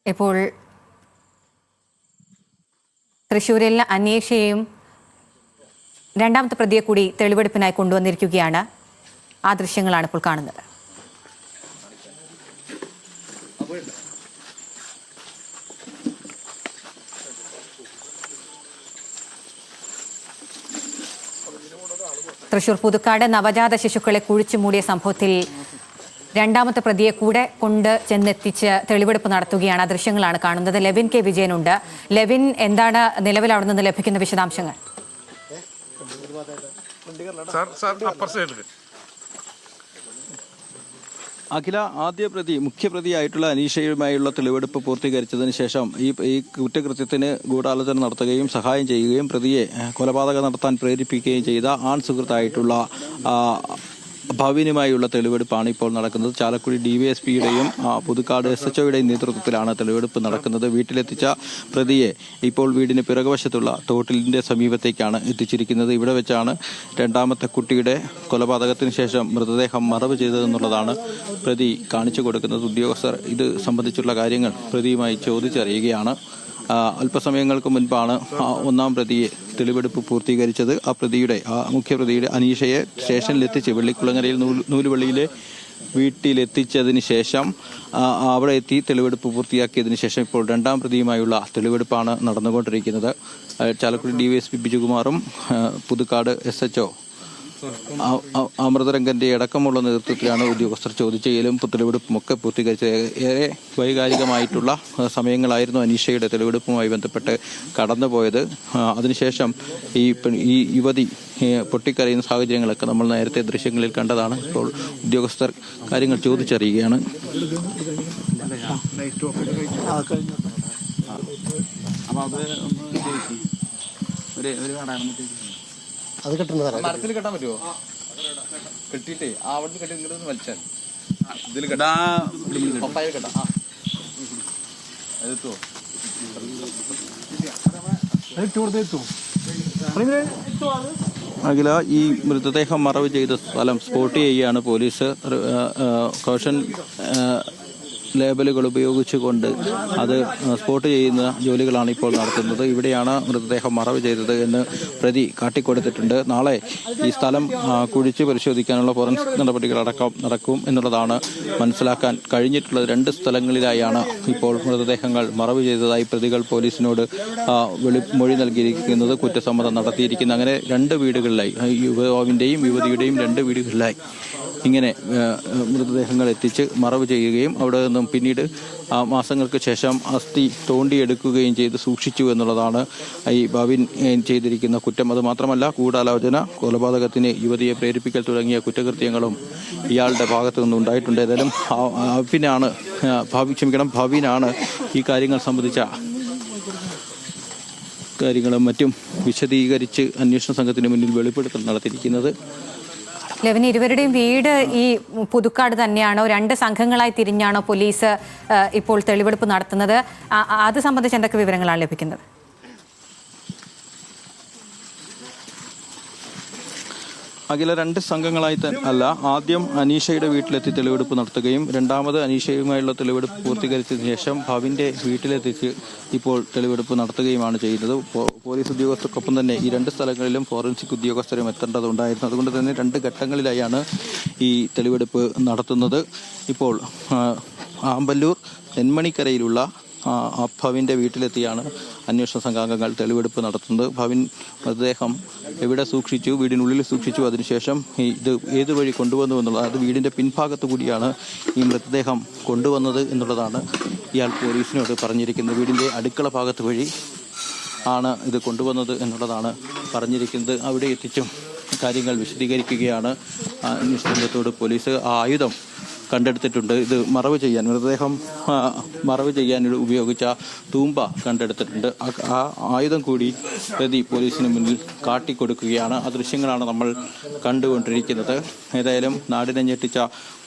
ഇപ്പോൾ തൃശ്ശൂരിൽ അന്വേഷയും രണ്ടാമത്തെ പ്രതിയെ കൂടി തെളിവെടുപ്പിനായി കൊണ്ടുവന്നിരിക്കുകയാണ്. ആ ദൃശ്യങ്ങളാണ് ഇപ്പോൾ കാണുന്നത്. തൃശ്ശൂർ പുതുക്കാട് നവജാത ശിശുക്കളെ കുഴിച്ചു മൂടിയ സംഭവത്തിൽ രണ്ടാമത്തെ പ്രതിയെ കൂടെ കൊണ്ട് ചെന്നെത്തിച്ച് തെളിവെടുപ്പ് നടത്തുകയാണ്. ആ ദൃശ്യങ്ങളാണ് കാണുന്നത്. Levin K വിജയനുണ്ട്. ലെവിൻ, എന്താണ് നിലവിൽ അവിടെ നിന്ന് ലഭിക്കുന്ന വിശദാംശങ്ങൾ? അഖില, ആദ്യ പ്രതി മുഖ്യപ്രതിയായിട്ടുള്ള അനീഷയുമായുള്ള തെളിവെടുപ്പ് പൂർത്തീകരിച്ചതിന് ശേഷം ഈ കുറ്റകൃത്യത്തിന് ഗൂഢാലോചന നടത്തുകയും സഹായം ചെയ്യുകയും പ്രതിയെ കൊലപാതകം നടത്താൻ പ്രേരിപ്പിക്കുകയും ചെയ്ത ആൺ സുഹൃത്തായിട്ടുള്ള ഭവിനുമായുള്ള തെളിവെടുപ്പാണ് ഇപ്പോൾ നടക്കുന്നത്. ചാലക്കുടി DYSPയുടെയും പുതുക്കാട് SHOയുടെയും നേതൃത്വത്തിലാണ് തെളിവെടുപ്പ് നടക്കുന്നത്. വീട്ടിലെത്തിച്ച പ്രതിയെ ഇപ്പോൾ വീടിന് പിറകുവശത്തുള്ള തോട്ടിലിന്റെ സമീപത്തേക്കാണ് എത്തിച്ചിരിക്കുന്നത്. ഇവിടെ വെച്ചാണ് രണ്ടാമത്തെ കുട്ടിയുടെ കൊലപാതകത്തിന് ശേഷം മൃതദേഹം മറവ് ചെയ്തതെന്നുള്ളതാണ് പ്രതി കാണിച്ചു കൊടുക്കുന്നത്. ഉദ്യോഗസ്ഥർ ഇത് സംബന്ധിച്ചുള്ള കാര്യങ്ങൾ പ്രതിയുമായി ചോദിച്ചറിയുകയാണ്. അല്പസമയങ്ങൾക്ക് മുൻപാണ് ഒന്നാം പ്രതിയെ തെളിവെടുപ്പ് പൂർത്തീകരിച്ചത്. മുഖ്യപ്രതിയുടെ അനീഷയെ സ്റ്റേഷനിലെത്തിച്ച് വെള്ളിക്കുളങ്ങരയിൽ നൂലുവള്ളിയിലെ വീട്ടിലെത്തിച്ചതിന് ശേഷം അവിടെ എത്തി തെളിവെടുപ്പ് പൂർത്തിയാക്കിയതിനു ശേഷം ഇപ്പോൾ രണ്ടാം പ്രതിയുമായുള്ള തെളിവെടുപ്പാണ് നടന്നുകൊണ്ടിരിക്കുന്നത്. ചാലക്കുടി DYSP ബിജുകുമാറും പുതുക്കാട് SHO അമൃതരംഗന്റെ അടക്കമുള്ള നേതൃത്വത്തിലാണ് ഉദ്യോഗസ്ഥർ ചോദ്യം ചെയ്യലും തെളിവെടുപ്പും ഒക്കെ പൂർത്തീകരിച്ചത്. ഏറെ വൈകാരികമായിട്ടുള്ള സമയങ്ങളായിരുന്നു അനീഷയുടെ തെളിവെടുപ്പുമായി ബന്ധപ്പെട്ട് കടന്നുപോയത്. അതിനുശേഷം ഈ യുവതി പൊട്ടിക്കരയുന്ന സാഹചര്യങ്ങളൊക്കെ നമ്മൾ നേരത്തെ ദൃശ്യങ്ങളിൽ കണ്ടതാണ്. ഇപ്പോൾ ഉദ്യോഗസ്ഥർ കാര്യങ്ങൾ ചോദിച്ചറിയുകയാണ്. അത് കിട്ടുന്നത് മരത്തിൽ കെട്ടാൻ പറ്റുമോ? കെട്ടിയിട്ടേ അവിടെ കെട്ടി ഇങ്ങോട്ട് വലിച്ചാൽ ഇതിൽ പപ്പായ കെട്ടാം. അതെത്തുവോ? അഖില, ഈ മൃതദേഹം മറവ് ചെയ്ത സ്ഥലം സ്പോട്ട് ചെയ്യുകയാണ് പോലീസ്. കോഷൻ ലേബലുകൾ ഉപയോഗിച്ചുകൊണ്ട് അത് സ്പോട്ട് ചെയ്യുന്ന ജോലികളാണ് ഇപ്പോൾ നടത്തുന്നത്. ഇവിടെയാണ് മൃതദേഹം മറവ് ചെയ്തത് എന്ന് പ്രതി കാട്ടിക്കൊടുത്തിട്ടുണ്ട്. നാളെ ഈ സ്ഥലം കുഴിച്ച് പരിശോധിക്കാനുള്ള ഫോറൻസിക് നടപടികളടക്കം നടക്കും എന്നുള്ളതാണ് മനസ്സിലാക്കാൻ കഴിഞ്ഞിട്ടുള്ളത്. 2 സ്ഥലങ്ങളിലായാണ് ഇപ്പോൾ മൃതദേഹങ്ങൾ മറവ് ചെയ്തതായി പ്രതികൾ പോലീസിനോട് മൊഴി നൽകിയിരിക്കുന്നത്, കുറ്റസമ്മതം നടത്തിയിരിക്കുന്നത്. അങ്ങനെ 2 വീടുകളിലായി, യുവാവിൻ്റെയും യുവതിയുടെയും 2 വീടുകളിലായി ഇങ്ങനെ മൃതദേഹങ്ങൾ എത്തിച്ച് മറവ് ചെയ്യുകയും അവിടെ നിന്നും പിന്നീട് മാസങ്ങൾക്ക് ശേഷം അസ്ഥി തോണ്ടിയെടുക്കുകയും ചെയ്ത് സൂക്ഷിച്ചു എന്നുള്ളതാണ് ഈ ഭവിൻ ചെയ്തിരിക്കുന്ന കുറ്റം. അത് മാത്രമല്ല, ഗൂഢാലോചന, കൊലപാതകത്തിന് യുവതിയെ പ്രേരിപ്പിക്കൽ തുടങ്ങിയ കുറ്റകൃത്യങ്ങളും ഇയാളുടെ ഭാഗത്തു നിന്നുണ്ടായിട്ടുണ്ട്. ഏതായാലും ഭവിനാണ് ഈ കാര്യങ്ങൾ സംബന്ധിച്ച കാര്യങ്ങളും മറ്റും വിശദീകരിച്ച് അന്വേഷണ സംഘത്തിന് മുന്നിൽ വെളിപ്പെടുത്തൽ നടത്തിയിരിക്കുന്നത്. ലെവിൻ, ഇരുവരുടെയും വീട് ഈ പുതുക്കാട് തന്നെയാണോ? 2 സംഘങ്ങളായി തിരിഞ്ഞാണോ പോലീസ് ഇപ്പോൾ തെളിവെടുപ്പ് നടത്തുന്നത്? അത് സംബന്ധിച്ച് എന്തൊക്കെ വിവരങ്ങളാണ് ലഭിക്കുന്നത്? അഖില, 2 സംഘങ്ങളായി അല്ല. ആദ്യം അനീഷയുടെ വീട്ടിലെത്തി തെളിവെടുപ്പ് നടത്തുകയും രണ്ടാമത് അനീഷയുമായുള്ള തെളിവെടുപ്പ് പൂർത്തീകരിച്ചതിന് ശേഷം ഭവിന്റെ വീട്ടിലെത്തിച്ച് ഇപ്പോൾ തെളിവെടുപ്പ് നടത്തുകയുമാണ് ചെയ്യുന്നത്. പോലീസ് ഉദ്യോഗസ്ഥർക്കൊപ്പം തന്നെ ഈ 2 സ്ഥലങ്ങളിലും ഫോറൻസിക് ഉദ്യോഗസ്ഥരും എത്തേണ്ടതുണ്ടായിരുന്നു. അതുകൊണ്ട് തന്നെ 2 ഘട്ടങ്ങളിലായാണ് ഈ തെളിവെടുപ്പ് നടത്തുന്നത്. ഇപ്പോൾ ആമ്പല്ലൂർ നെന്മണിക്കരയിലുള്ള ഭവിന്റെ വീട്ടിലെത്തിയാണ് അന്വേഷണ സംഘാംഗങ്ങൾ തെളിവെടുപ്പ് നടത്തുന്നത്. ഭവിൻ മൃതദേഹം എവിടെ സൂക്ഷിച്ചു, വീടിനുള്ളിൽ സൂക്ഷിച്ചു, അതിനുശേഷം ഇത് ഏത് വഴി കൊണ്ടുവന്നു എന്നുള്ളത്, അത് വീടിൻ്റെ പിൻഭാഗത്തു കൂടിയാണ് ഈ മൃതദേഹം കൊണ്ടുവന്നത് എന്നുള്ളതാണ് ഇയാൾ പോലീസിനോട് പറഞ്ഞിരിക്കുന്നത്. വീടിൻ്റെ അടുക്കള ഭാഗത്ത് വഴി ആണ് ഇത് കൊണ്ടുവന്നത് എന്നുള്ളതാണ് പറഞ്ഞിരിക്കുന്നത്. അവിടെ എത്തിച്ചും കാര്യങ്ങൾ വിശദീകരിക്കുകയാണ് അന്വേഷണ സംഘത്തോട് പോലീസ്. ആ ആയുധം കണ്ടെടുത്തിട്ടുണ്ട്. ഇത് മൃതദേഹം മറവ് ചെയ്യാൻ ഉപയോഗിച്ച തൂമ്പ കണ്ടെടുത്തിട്ടുണ്ട്. ആ ആയുധം കൂടി പ്രതി പോലീസിന് മുന്നിൽ കാട്ടിക്കൊടുക്കുകയാണ്. ആ ദൃശ്യങ്ങളാണ് നമ്മൾ കണ്ടുകൊണ്ടിരിക്കുന്നത്. ഏതായാലും നാടിനെ ഞെട്ടിച്ച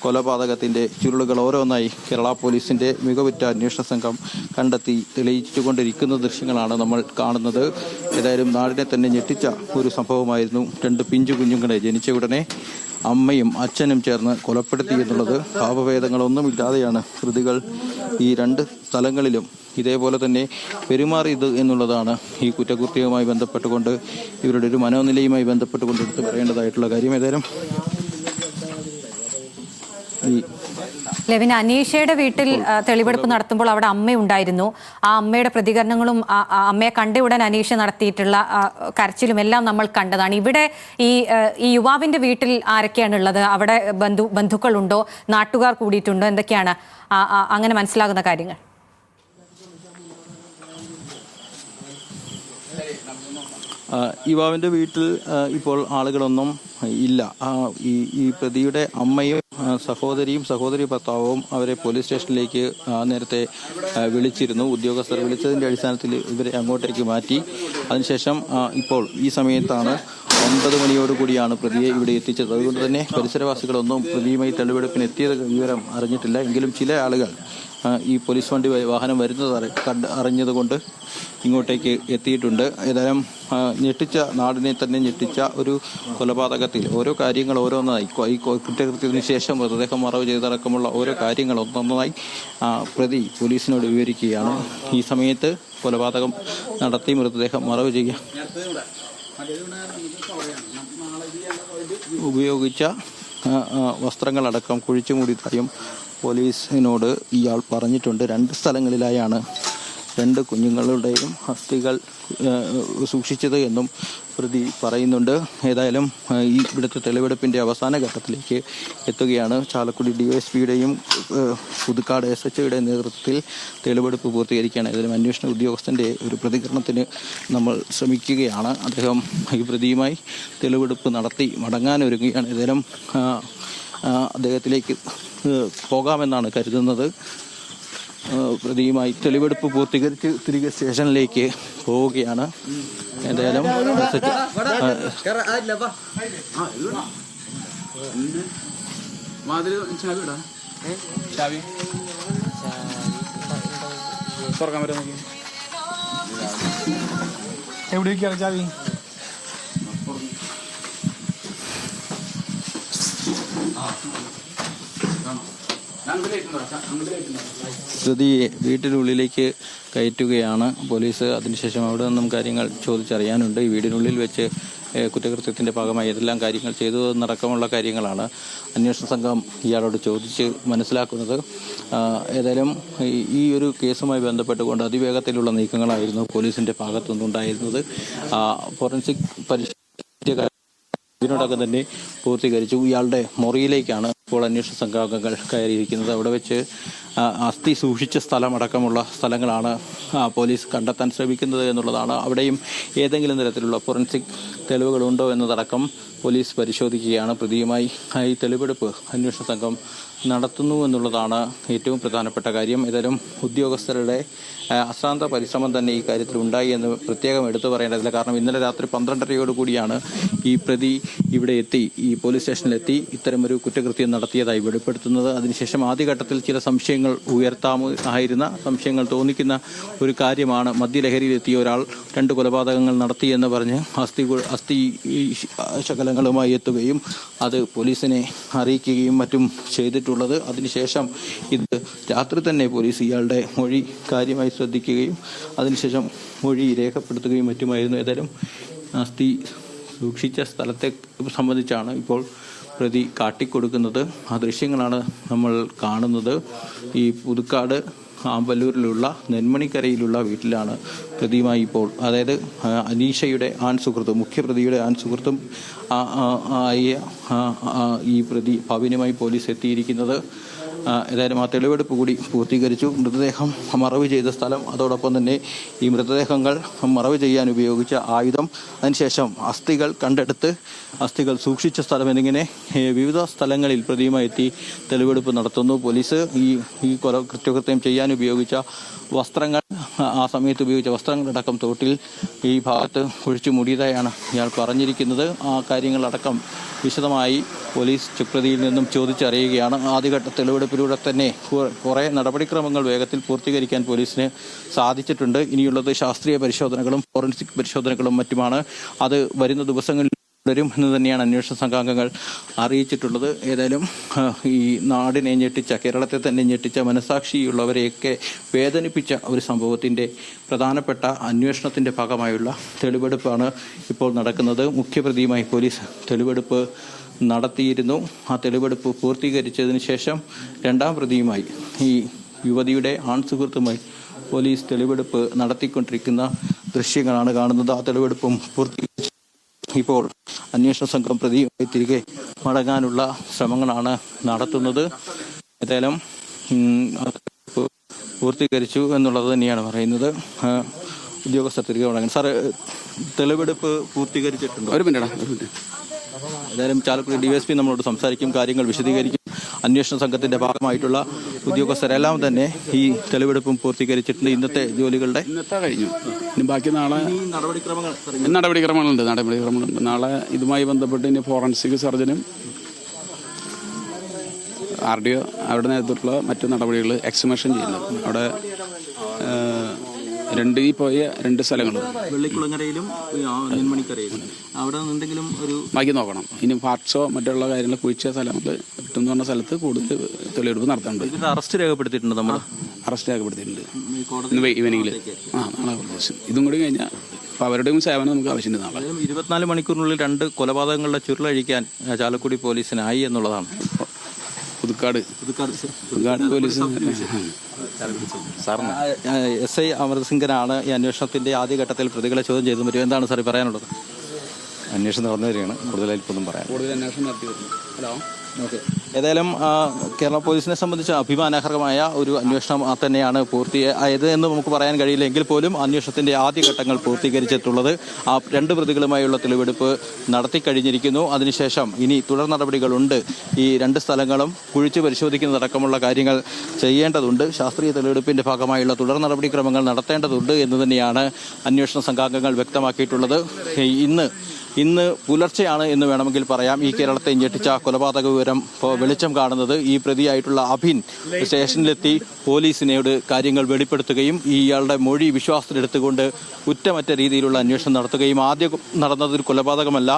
കൊലപാതകത്തിന്റെ ചുരുളുകൾ ഓരോന്നായി കേരള പോലീസിന്റെ മികവുറ്റ അന്വേഷണ സംഘം കണ്ടെത്തി തെളിയിച്ചുകൊണ്ടിരിക്കുന്ന ദൃശ്യങ്ങളാണ് നമ്മൾ കാണുന്നത്. ഏതായാലും നാടിനെ തന്നെ ഞെട്ടിച്ച ഒരു സംഭവമായിരുന്നു. 2 പിഞ്ചു കുഞ്ഞുങ്ങളെ ജനിച്ച ഉടനെ അമ്മയും അച്ഛനും ചേർന്ന് കൊലപ്പെടുത്തി എന്നുള്ളത് ഭാവഭേദങ്ങളൊന്നുമില്ലാതെയാണ് പ്രതികൾ ഈ രണ്ട് സ്ഥലങ്ങളിലും ഇതേപോലെ തന്നെ പെരുമാറിയത് എന്നുള്ളതാണ് ഈ കുറ്റകൃത്യവുമായി ബന്ധപ്പെട്ടുകൊണ്ട് ഇവരുടെ ഒരു മനോനിലയുമായി ബന്ധപ്പെട്ടുകൊണ്ട് എടുത്ത് പറയേണ്ടതായിട്ടുള്ള കാര്യം. ഏതായാലും ലെവിൻ, അനീഷയുടെ വീട്ടിൽ തെളിവെടുപ്പ് നടത്തുമ്പോൾ അവിടെ അമ്മയുണ്ടായിരുന്നു. ആ അമ്മയുടെ പ്രതികരണങ്ങളും അമ്മയെ കണ്ട ഉടൻ അനീഷ നടത്തിയിട്ടുള്ള കരച്ചിലും എല്ലാം നമ്മൾ കണ്ടതാണ്. ഇവിടെ ഈ യുവാവിന്റെ വീട്ടിൽ ആരൊക്കെയാണുള്ളത്? അവിടെ ബന്ധുക്കളുണ്ടോ? നാട്ടുകാർ കൂടിയിട്ടുണ്ടോ? എന്തൊക്കെയാണ് അങ്ങനെ മനസ്സിലാകുന്ന കാര്യങ്ങൾ? യുവാവിൻ്റെ വീട്ടിൽ ഇപ്പോൾ ആളുകളൊന്നും ഇല്ല. ഈ പ്രതിയുടെ അമ്മയും സഹോദരി ഭർത്താവും അവരെ പോലീസ് സ്റ്റേഷനിലേക്ക് നേരത്തെ വിളിച്ചിരുന്നു. ഉദ്യോഗസ്ഥർ വിളിച്ചതിൻ്റെ അടിസ്ഥാനത്തിൽ ഇവരെ അങ്ങോട്ടേക്ക് മാറ്റി. അതിനുശേഷം ഇപ്പോൾ ഈ സമയത്താണ് 9 മണിയോടുകൂടിയാണ് പ്രതിയെ ഇവിടെ എത്തിച്ചത്. അതുകൊണ്ട് തന്നെ പരിസരവാസികളൊന്നും പ്രതിയുമായി തെളിവെടുപ്പിന് എത്തിയത് വിവരം അറിഞ്ഞിട്ടില്ല. എങ്കിലും ചില ആളുകൾ ഈ പോലീസ് വാഹനം വരുന്നത് അറിഞ്ഞതുകൊണ്ട് ഇങ്ങോട്ടേക്ക് എത്തിയിട്ടുണ്ട്. ഏതായാലും നാടിനെ തന്നെ ഞെട്ടിച്ച ഒരു കൊലപാതകത്തിൽ ഓരോ കാര്യങ്ങൾ ഓരോന്നായി ഈ കുറ്റകൃത്യത്തിന് ശേഷം മൃതദേഹം മറവ് ചെയ്തടക്കമുള്ള ഓരോ കാര്യങ്ങൾ ഒന്നൊന്നായി പ്രതി പോലീസിനോട് വിവരിക്കുകയാണ്. ഈ സമയത്ത് കൊലപാതകം നടത്തി മൃതദേഹം മറവ് ചെയ്യാൻ ഉപയോഗിച്ച വസ്ത്രങ്ങളടക്കം കുഴിച്ചുമൂടിയതായും പോലീസിനോട് ഇയാൾ പറഞ്ഞിട്ടുണ്ട്. 2 സ്ഥലങ്ങളിലായാണ് 2 കുഞ്ഞുങ്ങളുടെയും അസ്ഥികൾ സൂക്ഷിച്ചത് എന്നും പ്രതി പറയുന്നുണ്ട്. ഏതായാലും ഈ ഇവിടുത്തെ തെളിവെടുപ്പിൻ്റെ അവസാന ഘട്ടത്തിലേക്ക് എത്തുകയാണ്. ചാലക്കുടി DSPയുടെയും പുതുക്കാട് SHOയുടെ നേതൃത്വത്തിൽ തെളിവെടുപ്പ് പൂർത്തീകരിക്കുകയാണ്. ഏതായാലും അന്വേഷണ ഉദ്യോഗസ്ഥൻ്റെ ഒരു പ്രതികരണത്തിന് നമ്മൾ ശ്രമിക്കുകയാണ്. അദ്ദേഹം ഈ പ്രതിയുമായി തെളിവെടുപ്പ് നടത്തി മടങ്ങാനൊരുങ്ങുകയാണ്. ഏതായാലും അദ്ദേഹത്തിലേക്ക് പോകാമെന്നാണ് കരുതുന്നത്. പ്രതിയുമായി തെളിവെടുപ്പ് പൂർത്തീകരിച്ച് തിരികെ സ്റ്റേഷനിലേക്ക് പോവുകയാണ്. എന്തായാലും എവിടേക്കാണ് ചാവി? പ്രതിയെ വീട്ടിനുള്ളിലേക്ക് കയറ്റുകയാണ് പോലീസ്. അതിനുശേഷം അവിടെ നിന്നും കാര്യങ്ങൾ ചോദിച്ചറിയാനുണ്ട്. ഈ വീടിനുള്ളിൽ വെച്ച് കുറ്റകൃത്യത്തിൻ്റെ ഭാഗമായി ഏതെല്ലാം കാര്യങ്ങൾ ചെയ്തു എന്നടക്കമുള്ള കാര്യങ്ങളാണ് അന്വേഷണ സംഘം ഇയാളോട് ചോദിച്ച് മനസ്സിലാക്കുന്നത്. ഏതായാലും ഈ ഒരു കേസുമായി ബന്ധപ്പെട്ടുകൊണ്ട് അതിവേഗത്തിലുള്ള നീക്കങ്ങളായിരുന്നു പോലീസിൻ്റെ ഭാഗത്തുനിന്നുണ്ടായിരുന്നത്. ഫോറൻസിക് പരിശോധന ഇതിനോടകം തന്നെ പൂർത്തീകരിച്ചു. ഇയാളുടെ മുറിയിലേക്കാണ് ഇപ്പോൾ അന്വേഷണ സംഘാംഗങ്ങൾ കയറിയിരിക്കുന്നത്. അവിടെ വെച്ച് അസ്ഥി സൂക്ഷിച്ച സ്ഥലമടക്കമുള്ള സ്ഥലങ്ങളാണ് പോലീസ് കണ്ടെത്താൻ ശ്രമിക്കുന്നത് എന്നുള്ളതാണ്. അവിടെയും ഏതെങ്കിലും തരത്തിലുള്ള ഫോറൻസിക് തെളിവുകളുണ്ടോ എന്നതടക്കം പോലീസ് പരിശോധിക്കുകയാണ്. പ്രതിയുമായി ഈ തെളിവെടുപ്പ് അന്വേഷണ സംഘം നടത്തുന്നു എന്നുള്ളതാണ് ഏറ്റവും പ്രധാനപ്പെട്ട കാര്യം. ഏതായാലും ഉദ്യോഗസ്ഥരുടെ അശ്രാന്ത പരിശ്രമം തന്നെ ഈ കാര്യത്തിൽ ഉണ്ടായി എന്ന് പ്രത്യേകം എടുത്തു പറയേണ്ടതില്ല. കാരണം ഇന്നലെ രാത്രി 12:30 ഈ പ്രതി ഇവിടെ എത്തി, ഈ പോലീസ് സ്റ്റേഷനിലെത്തി ഇത്തരമൊരു കുറ്റകൃത്യം നടത്തിയതായി വെളിപ്പെടുത്തുന്നത്. അതിനുശേഷം ആദ്യഘട്ടത്തിൽ ചില സംശയങ്ങൾ ഉയർത്താമായിരുന്ന സംശയങ്ങൾ തോന്നിക്കുന്ന ഒരു കാര്യമാണ് മദ്യലഹരിയിലെത്തിയ ഒരാൾ 2 കൊലപാതകങ്ങൾ നടത്തിയെന്ന് പറഞ്ഞ് അസ്ഥി ശകലങ്ങളുമായി എത്തുകയും അത് പോലീസിനെ അറിയിക്കുകയും മറ്റും ചെയ്തിട്ടുള്ളത്. അതിനുശേഷം ഇത് രാത്രി തന്നെ പോലീസ് ഇയാളുടെ മൊഴി കാര്യമായി ശ്രദ്ധിക്കുകയും അതിനുശേഷം മൊഴി രേഖപ്പെടുത്തുകയും മറ്റുമായിരുന്നു. ഏതായാലും അസ്ഥി സൂക്ഷിച്ച സ്ഥലത്തെ സംബന്ധിച്ചാണ് ഇപ്പോൾ പ്രതി കാട്ടിക്കൊടുക്കുന്നത്. ആ ദൃശ്യങ്ങളാണ് നമ്മൾ കാണുന്നത്. ഈ പുതുക്കാട് ആമ്പല്ലൂരിലുള്ള നെന്മണിക്കരയിലുള്ള വീട്ടിലാണ് പ്രതിയുമായി ഇപ്പോൾ, അതായത് അനീഷയുടെ ആൺസുഹൃത്തും മുഖ്യപ്രതിയുടെ ആൺസുഹൃത്തും ആയ ഈ പ്രതി ഭവനുമായി പോലീസ് എത്തിയിരിക്കുന്നത്. ഏതായാലും ആ തെളിവെടുപ്പ് കൂടി പൂർത്തീകരിച്ചു. മൃതദേഹം മറവ് ചെയ്ത സ്ഥലം, അതോടൊപ്പം തന്നെ ഈ മൃതദേഹങ്ങൾ മറവ് ചെയ്യാൻ ഉപയോഗിച്ച ആയുധം, അതിനുശേഷം അസ്ഥികൾ കണ്ടെടുത്ത് അസ്ഥികൾ സൂക്ഷിച്ച സ്ഥലം എന്നിങ്ങനെ വിവിധ സ്ഥലങ്ങളിൽ പ്രതിയുമായി എത്തി തെളിവെടുപ്പ് നടത്തുന്നു പോലീസ്. ഈ കുറ്റകൃത്യം ചെയ്യാൻ ഉപയോഗിച്ച വസ്ത്രങ്ങൾ, ആ സമയത്ത് ഉപയോഗിച്ച വസ്ത്രങ്ങളടക്കം തോട്ടിൽ ഈ ഭാഗത്ത് ഒഴിച്ചു മൂടിയതായാണ് ഇയാൾ പറഞ്ഞിരിക്കുന്നത്. ആ കാര്യങ്ങളടക്കം വിശദമായി പോലീസ് പ്രതിയിൽ നിന്നും ചോദിച്ചറിയുകയാണ്. ആദ്യഘട്ട തെളിവെടുപ്പിലൂടെ തന്നെ കുറേ നടപടിക്രമങ്ങൾ വേഗത്തിൽ പൂർത്തീകരിക്കാൻ പോലീസിന് സാധിച്ചിട്ടുണ്ട്. ഇനിയുള്ളത് ശാസ്ത്രീയ പരിശോധനകളും ഫോറൻസിക് പരിശോധനകളും മറ്റുമാണ്. അത് വരുന്ന ദിവസങ്ങളിൽ തുടരും എന്ന് തന്നെയാണ് അന്വേഷണ സംഘാംഗങ്ങൾ അറിയിച്ചിട്ടുള്ളത്. ഏതായാലും ഈ നാടിനെ ഞെട്ടിച്ച, കേരളത്തെ തന്നെ ഞെട്ടിച്ച, മനസാക്ഷിയുള്ളവരെയൊക്കെ വേദനിപ്പിച്ച ഒരു സംഭവത്തിൻ്റെ പ്രധാനപ്പെട്ട അന്വേഷണത്തിൻ്റെ ഭാഗമായുള്ള തെളിവെടുപ്പാണ് ഇപ്പോൾ നടക്കുന്നത്. മുഖ്യപ്രതിയുമായി പോലീസ് തെളിവെടുപ്പ് നടത്തിയിരുന്നു. ആ തെളിവെടുപ്പ് പൂർത്തീകരിച്ചതിന് ശേഷം രണ്ടാം പ്രതിയുമായി, ഈ യുവതിയുടെ ആൺ സുഹൃത്തുമായി പോലീസ് തെളിവെടുപ്പ് നടത്തിക്കൊണ്ടിരിക്കുന്ന ദൃശ്യങ്ങളാണ് കാണുന്നത്. ആ തെളിവെടുപ്പും പൂർത്തീകരിച്ചു ഇപ്പോൾ അന്വേഷണ സംഘം പ്രതിയുമായി തിരികെ മടങ്ങാനുള്ള ശ്രമങ്ങളാണ് നടത്തുന്നത്. ഏതായാലും പൂർത്തീകരിച്ചു എന്നുള്ളത് തന്നെയാണ് പറയുന്നത്. ഉദ്യോഗസ്ഥർ തിരികെ മടങ്ങാൻ. സാർ, തെളിവെടുപ്പ് പൂർത്തീകരിച്ചിട്ടുണ്ടോ? ഒരു മിനിറ്റ്. ഏതായാലും ചാലക്കുടി DSP നമ്മളോട് സംസാരിക്കും, കാര്യങ്ങൾ വിശദീകരിക്കും. അന്വേഷണ സംഘത്തിന്റെ ഭാഗമായിട്ടുള്ള ഉദ്യോഗസ്ഥരെല്ലാം തന്നെ ഈ തെളിവെടുപ്പും പൂർത്തീകരിച്ചിട്ടുണ്ട്. ഇന്നത്തെ ജോലികളുടെ കഴിഞ്ഞു. ഇനി ബാക്കി നാളെ നടപടിക്രമങ്ങളുണ്ട്. നാളെ ഇതുമായി ബന്ധപ്പെട്ട് ഇനി ഫോറൻസിക് സർജനും RDO അവരുടെ നേതൃത്വത്തിലുള്ള മറ്റു നടപടികൾ എക്സ്ഹുമേഷൻ ചെയ്യുന്നത്. അവിടെ പോയ രണ്ട് സ്ഥലങ്ങളും വെള്ളിക്കുളങ്ങരയിലും നെന്മണിക്കരയിലും അവിടെ എന്തെങ്കിലും ഒരു ബാക്കി നോക്കണം. ഇനി പാർട്സോ മറ്റുള്ള കാര്യങ്ങൾ കുഴിച്ച സ്ഥലങ്ങൾ കിട്ടുന്ന പറഞ്ഞ സ്ഥലത്ത് കൂടുതൽ തെളിവെടുപ്പ് നടത്താനുണ്ട്. അറസ്റ്റ് രേഖപ്പെടുത്തിയിട്ടുണ്ട്. നമ്മൾ അറസ്റ്റ് രേഖപ്പെടുത്തിയിട്ടുണ്ട് ഈവനിങ്ങിൽ. നാളെ പ്രദേശം ഇതും കൂടി കഴിഞ്ഞാൽ അപ്പോൾ അവരുടെയും സേവനം നമുക്ക് ആവശ്യമുണ്ട്. നാളെ 24 മണിക്കൂറിനുള്ളിൽ 2 കൊലപാതകങ്ങളുടെ ചുരുളഴിക്കാൻ ചാലക്കുടി പോലീസിനായി എന്നുള്ളതാണ്. പുതുക്കാട് പോലീസ് SI അമൃത്സിംഗനാണ് ഈ അന്വേഷണത്തിന്റെ ആദ്യഘട്ടത്തിൽ പ്രതികളെ ചോദ്യം ചെയ്തു വരും. എന്താണ് സാർ പറയാനുള്ളത്? അന്വേഷണം നടന്നു വരികയാണ്. കൂടുതലായിട്ടൊന്നും പറയാം. കൂടുതൽ അന്വേഷണം നടത്തി വരുന്നു. Hello, okay. ഏതായാലും കേരള പോലീസിനെ സംബന്ധിച്ച് അഭിമാനകരമായ ഒരു അന്വേഷണം തന്നെയാണ് പൂർത്തിയായത് എന്ന് നമുക്ക് പറയാൻ കഴിയില്ല. എങ്കിൽ പോലും അന്വേഷണത്തിന്റെ ആദ്യഘട്ടങ്ങൾ പൂർത്തീകരിച്ചിട്ടുള്ളത്. ആ 2 പ്രതികളുമായുള്ള തെളിവെടുപ്പ് നടത്തിക്കഴിഞ്ഞിരിക്കുന്നു. അതിനുശേഷം ഇനി തുടർ നടപടികളുണ്ട്. ഈ 2 സ്ഥലങ്ങളും കുഴിച്ച് പരിശോധിക്കുന്നതടക്കമുള്ള കാര്യങ്ങൾ ചെയ്യേണ്ടതുണ്ട്. ശാസ്ത്രീയ തെളിവെടുപ്പിന്റെ ഭാഗമായുള്ള തുടർ നടപടിക്രമങ്ങൾ നടത്തേണ്ടതുണ്ട് എന്ന് തന്നെയാണ് അന്വേഷണ സംഘാംഗങ്ങൾ വ്യക്തമാക്കിയിട്ടുള്ളത്. ഇന്ന് പുലർച്ചെയാണ് എന്ന് വേണമെങ്കിൽ പറയാം ഈ കേരളത്തെ ഞെട്ടിച്ച കൊലപാതക വിവരം വെളിച്ചം കാണുന്നത്. ഈ പ്രതിയായിട്ടുള്ള അഭിൻ സ്റ്റേഷനിലെത്തി പോലീസിനോട് കാര്യങ്ങൾ വെളിപ്പെടുത്തുകയും ഇയാളുടെ മൊഴി വിശ്വാസത്തിലെടുത്തുകൊണ്ട് കുറ്റമറ്റ രീതിയിലുള്ള അന്വേഷണം നടത്തുകയും ആദ്യം നടന്നതൊരു കൊലപാതകമല്ല,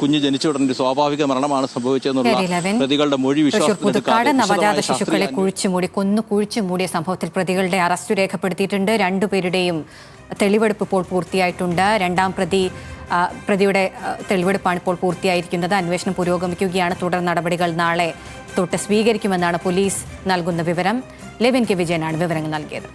കുഞ്ഞ് ജനിച്ച ഉടനെ ഒരു സ്വാഭാവിക മരണമാണ് സംഭവിച്ചതെന്നുള്ള പ്രതികളുടെ മൊഴി വിശ്വാസത്തിലെടുക്കാതെ നവജാത ശിശുക്കളെ കുഴിച്ചുമൂടിയ സംഭവത്തിൽ പ്രതികളുടെ അറസ്റ്റ് രേഖപ്പെടുത്തിയിട്ടുണ്ട്. 2 പേരുടെയും തെളിവെടുപ്പ് ഇപ്പോൾ പൂർത്തിയായിട്ടുണ്ട്. രണ്ടാം പ്രതിയുടെ തെളിവെടുപ്പാണ് ഇപ്പോൾ പൂർത്തിയായിരിക്കുന്നത്. അന്വേഷണം പുരോഗമിക്കുകയാണ്. തുടർ നടപടികൾ നാളെ തൊട്ട് സ്വീകരിക്കുമെന്നാണ് പോലീസ് നൽകുന്ന വിവരം. ലെവിൻ കെ വിജയനാണ് വിവരങ്ങൾ നൽകിയത്.